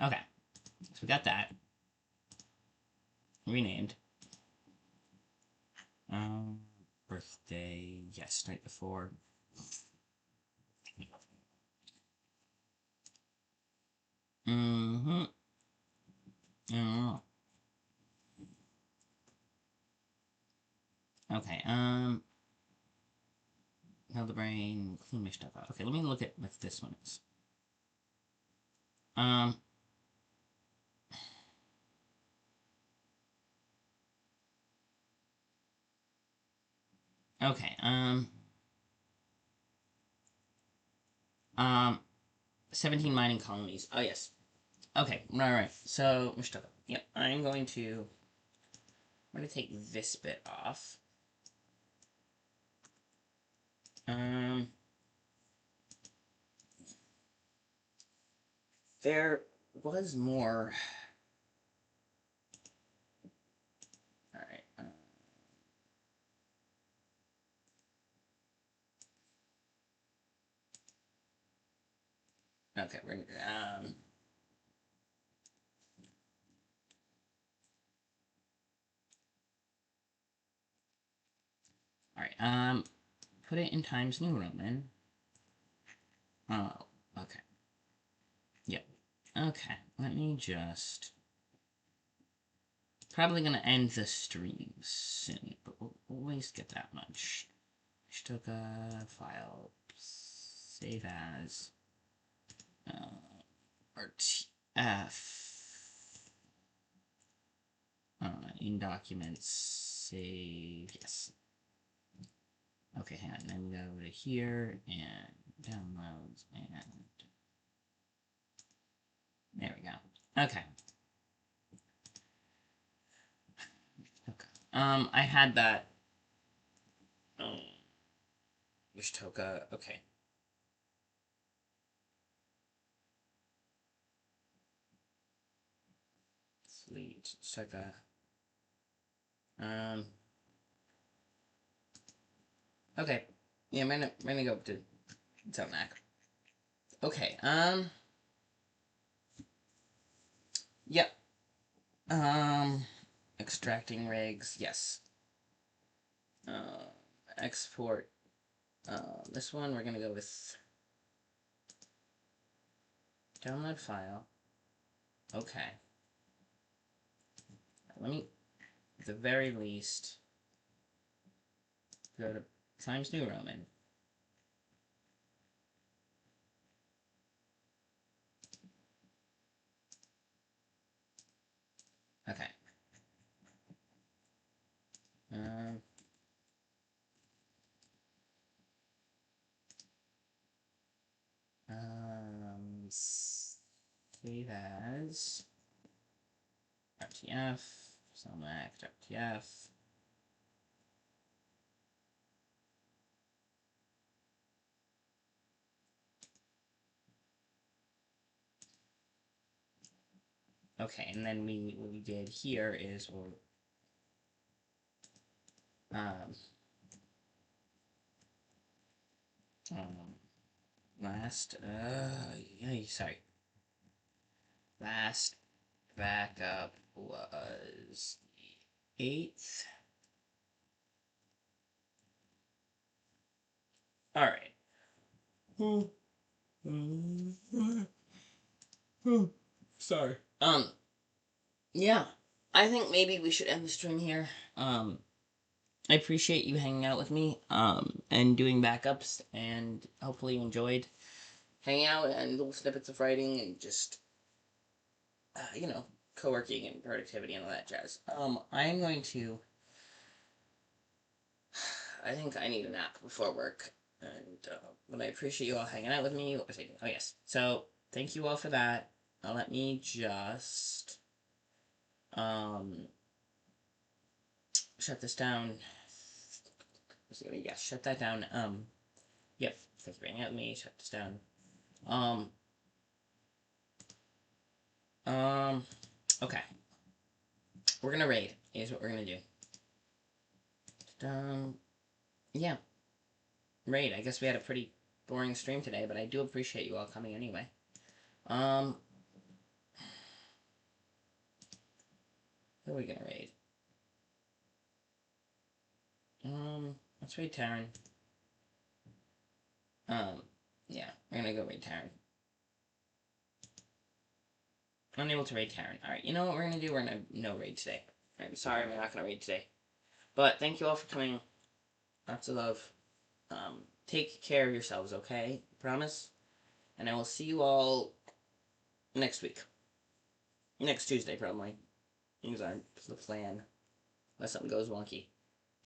Okay, so we got that. Renamed. Birthday, yes, night before. Mm-hmm. Okay, now the brain, clean my stuff out. Okay, let me look at what this one is. Okay, 17 mining colonies. Oh, yes. Okay, right. So, Mustafa. Yep, I'm going to take this bit off. There was more. Alright, okay, we're gonna, alright, put it in Times New Roman. Oh, okay. Yep. Okay, let me just... Probably gonna end the stream soon, but we'll always get that much. Shtoka, file, save as, RTF, in documents, save, yes. Okay, hang on, then we go to here, and downloads, and there we go. Okay. Okay. I had that, Shtoka, okay. Delete, Shtoka, okay. Yeah, I'm gonna go to Mac. Okay, yep. Extracting regs, yes. Export. This one we're gonna go with download file. Okay. Let me, at the very least, go to Times New Roman. Okay. Save as RTF, select RTF. Okay, and then what we did here is we'll last sorry. Last backup was 8th. Alright. Sorry. yeah, I think maybe we should end the stream here. I appreciate you hanging out with me, and doing backups, and hopefully you enjoyed hanging out and little snippets of writing and just, you know, co-working and productivity and all that jazz. I'm going to. I think I need a nap before work, and but I appreciate you all hanging out with me. What was I doing? Oh yes. So thank you all for that. Let me just um shut this down. Yeah, shut that down. Yep. Thank you for hanging out with me. Shut this down. Um. Um. Okay. We're gonna raid. Is what we're gonna do. Yeah. Raid. I guess we had a pretty boring stream today, but I do appreciate you all coming anyway. Um. Who are we gonna raid? Let's raid Taryn. Yeah, we're gonna go raid Taryn. Unable to raid Taryn. Alright, you know what we're gonna do? We're gonna no raid today. I'm sorry, we're not gonna raid today. But thank you all for coming. Lots of love. Take care of yourselves, okay? Promise? And I will see you all next week. Next Tuesday, probably. Things aren't the plan. Unless something goes wonky.